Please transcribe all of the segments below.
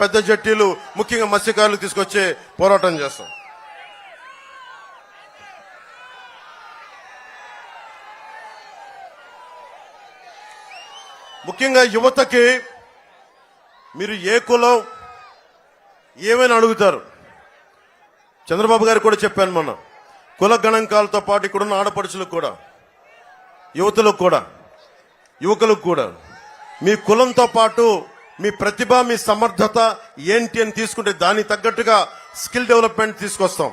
పెద్ద జట్టీలు ముఖ్యంగా మత్స్యకారులు తీసుకొచ్చే పోరాటం చేస్తాం. ముఖ్యంగా యువతకి మీరు ఏ కులం ఏమైనా అడుగుతారు. చంద్రబాబు గారు కూడా చెప్పాను మొన్న, కుల గణాంకాలతో పాటు ఇక్కడున్న ఆడపడుచులకు కూడా, యువతులకు కూడా, యువకులకు కూడా మీ కులంతో పాటు మీ ప్రతిభ, మీ సమర్థత ఏంటి అని తీసుకుంటే దానికి తగ్గట్టుగా స్కిల్ డెవలప్మెంట్ తీసుకొస్తాం.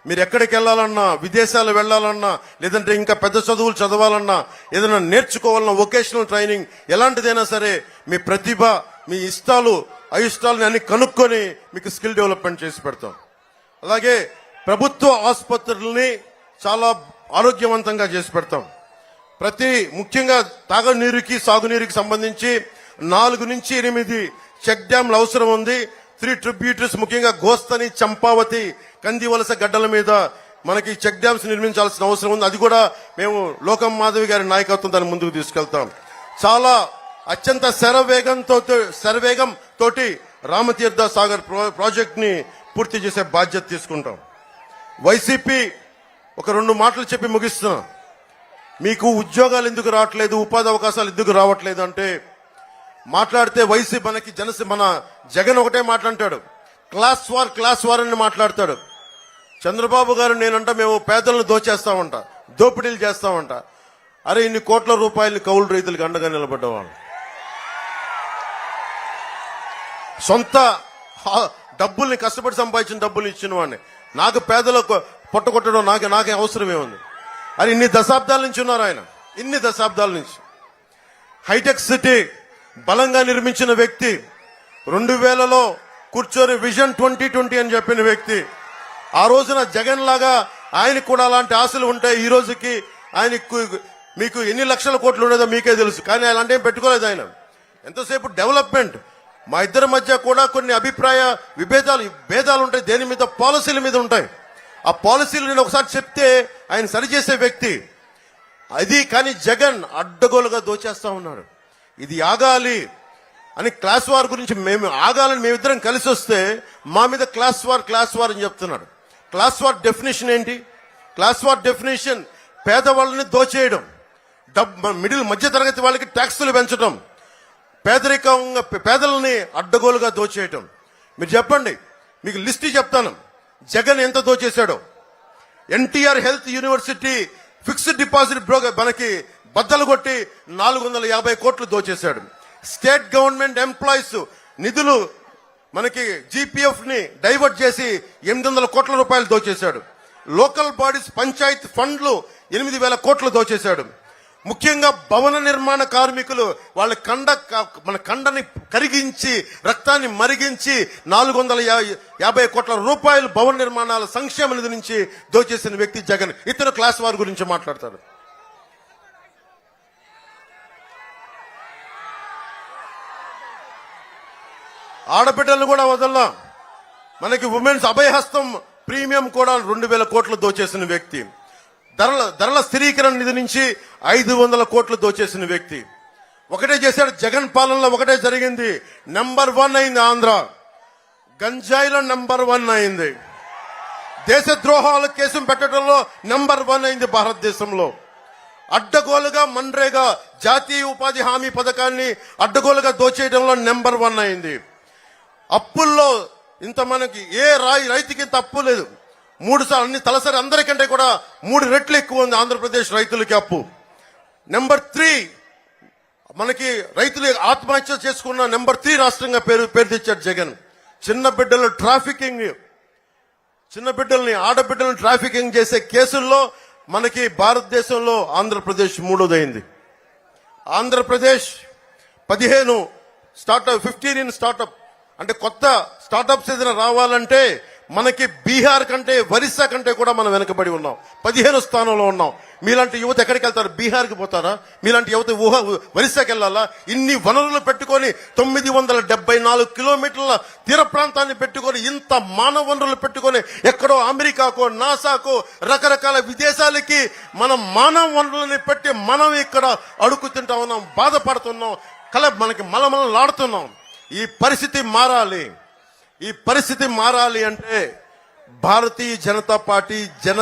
మీరు ఎక్కడికి వెళ్ళాలన్నా, విదేశాలు వెళ్లాలన్నా, లేదంటే ఇంకా పెద్ద చదువులు చదవాలన్నా, ఏదైనా నేర్చుకోవాలన్నా, వొకేషనల్ ట్రైనింగ్ ఎలాంటిదైనా సరే మీ ప్రతిభ, మీ ఇష్టాలు అయిష్టాలని అన్ని కనుక్కొని మీకు స్కిల్ డెవలప్మెంట్ చేసి పెడతాం. అలాగే ప్రభుత్వ ఆసుపత్రుల్ని చాలా ఆరోగ్యవంతంగా చేసి పెడతాం. ముఖ్యంగా తాగునీరుకి సాగునీరుకి సంబంధించి 4 నుంచి 8 చెక్ డ్యాంలు అవసరం ఉంది. 3 ట్రిబ్యూటరీస్ ముఖ్యంగా గోస్తని, చంపావతి, కందివలస గడ్డల మీద మనకి చెక్ డ్యామ్స్ నిర్మించాల్సిన అవసరం ఉంది. అది కూడా మేము లోకం మాధవి గారి నాయకత్వం దాన్ని ముందుకు తీసుకెళ్తాం. చాలా అత్యంత శరవేగం తోటి రామతీర్థ సాగర్ ప్రాజెక్ట్ ని పూర్తి చేసే బాధ్యత తీసుకుంటాం. వైసీపీ ఒక 2 మాటలు చెప్పి ముగిస్తున్నా. మీకు ఉద్యోగాలు ఎందుకు రావట్లేదు, ఉపాధి అవకాశాలు ఎందుకు రావట్లేదు అంటే మాట్లాడితే వైసీపీ మన జగన్ ఒకటే మాట్లాడతాడు, క్లాస్ వార్ అని మాట్లాడతాడు. చంద్రబాబు గారు నేనంట మేము పేదలను దోచేస్తామంట, దోపిడీలు చేస్తామంట. అరే ఇన్ని కోట్ల రూపాయలు కౌలు రైతులకు అండగా నిలబడ్డవాళ్ళు, సొంత డబ్బుల్ని కష్టపడి సంపాదించిన డబ్బులు ఇచ్చిన వాడిని నాకు పేదలకు పొట్టగొట్టడం నాకే అవసరమే ఉంది. అది ఇన్ని దశాబ్దాల నుంచి ఉన్నారు ఆయన, ఇన్ని దశాబ్దాల నుంచి. హైటెక్ సిటీ బలంగా నిర్మించిన వ్యక్తి, 2000లో కూర్చొని విజన్ 2020 అని చెప్పిన వ్యక్తి. ఆ రోజున జగన్ లాగా ఆయనకు కూడా అలాంటి ఆశలు ఉంటాయి. ఈ రోజుకి ఆయనకు మీకు ఎన్ని లక్షల కోట్లు ఉండేదో మీకే తెలుసు, కానీ అలాంటి ఏం పెట్టుకోలేదు ఆయన. ఎంతసేపు డెవలప్మెంట్. మా ఇద్దరి మధ్య కూడా కొన్ని అభిప్రాయ భేదాలు ఉంటాయి, దేని మీద, పాలసీల మీద ఉంటాయి. ఆ పాలసీలు నేను ఒకసారి చెప్తే ఆయన సరిచేసే వ్యక్తి అది. కానీ జగన్ అడ్డగోలుగా దోచేస్తా ఉన్నాడు. ఇది ఆగాలి అని క్లాస్ వార్ గురించి మేము ఆగాలని మేమిద్దరం కలిసి వస్తే మా మీద క్లాస్ వార్ అని చెప్తున్నాడు. క్లాస్ వార్ డెఫినేషన్ ఏంటి? క్లాస్ వార్ డెఫినేషన్ పేదవాళ్ళని దోచేయడం, మధ్య తరగతి వాళ్ళకి ట్యాక్సులు పెంచడం, పేదలని అడ్డగోలుగా దోచేయటం. మీరు చెప్పండి, మీకు లిస్ట్ చెప్తాను జగన్ ఎంత దోచేశాడో. NTR health university fixed deposit మనకి బద్దలు కొట్టి 450 కోట్లు దోచేశాడు. స్టేట్ గవర్నమెంట్ ఎంప్లాయీస్ నిధులు మనకి జీపీఎఫ్ ని డైవర్ట్ చేసి 800 కోట్ల రూపాయలు దోచేశాడు. లోకల్ బాడీస్ పంచాయత్ ఫండ్లు 8000 కోట్లు దోచేశాడు. ముఖ్యంగా భవన నిర్మాణ కార్మికులు వాళ్ళ మన కండని కరిగించి రక్తాన్ని మరిగించి 450 కోట్ల రూపాయలు భవన నిర్మాణాల సంక్షేమ నిధి నుంచి దోచేసిన వ్యక్తి జగన్. ఇతను క్లాస్ వార్ గురించి మాట్లాడతాడు. ఆడబిడ్డలు కూడా వదల్లా. మనకి ఉమెన్స్ అభయహస్తం ప్రీమియం కూడా 2000 కోట్లు దోచేసిన వ్యక్తి. ధరల స్థిరీకరణ నిధి నుంచి 500 కోట్లు దోచేసిన వ్యక్తి. ఒకటే చేశాడు జగన్ పాలనలో, ఒకటే జరిగింది. నెంబర్ 1 అయింది ఆంధ్ర, గంజాయిలో నెంబర్ 1 అయింది. దేశద్రోహాల కేసు పెట్టడంలో నెంబర్ 1 అయింది భారతదేశంలో. అడ్డగోలుగా మన్రేగా జాతీయ ఉపాధి హామీ పథకాన్ని అడ్డగోలుగా దోచేయడంలో నెంబర్ 1 అయింది. అప్పుల్లో ఇంత మనకి ఏ రైతుకి ఇంత అప్పు లేదు. 3 సార్లు అన్ని తలసరి అందరికంటే కూడా 3 రెట్లు ఎక్కువ ఉంది ఆంధ్రప్రదేశ్ రైతులకి అప్పు. నెంబర్ 3 మనకి రైతులు ఆత్మహత్య చేసుకున్న నెంబర్ 3 రాష్ట్రంగా పేరు తెచ్చాడు జగన్. చిన్న బిడ్డల్ని ఆడబిడ్డలను ట్రాఫికింగ్ చేసే కేసుల్లో మనకి భారతదేశంలో ఆంధ్రప్రదేశ్ 3వదైంది. ఆంధ్రప్రదేశ్ 15 స్టార్టప్ అంటే కొత్త స్టార్టప్స్ ఏదైనా రావాలంటే మనకి బీహార్ కంటే, ఒరిస్సా కంటే కూడా మనం వెనకబడి ఉన్నాం. 15 స్థానంలో ఉన్నాం. మీలాంటి యువత ఎక్కడికి వెళ్తారు? బీహార్కి పోతారా? మీలాంటి యువత ఒరిస్సాకి వెళ్ళాలా? ఇన్ని వనరులు పెట్టుకొని 974 కిలోమీటర్ల తీర ప్రాంతాన్ని పెట్టుకొని, ఇంత మానవ వనరులు పెట్టుకొని ఎక్కడో అమెరికాకో, నాసాకో, రకరకాల విదేశాలకి మనం మానవ వనరులని పెట్టి మనం ఇక్కడ అడుగు తింటా ఉన్నాం, బాధపడుతున్నాం, మనకి మలమలాడుతున్నాం. ఈ పరిస్థితి మారాలి. ఈ పరిస్థితి మారాలి అంటే భారతీయ జనతా పార్టీ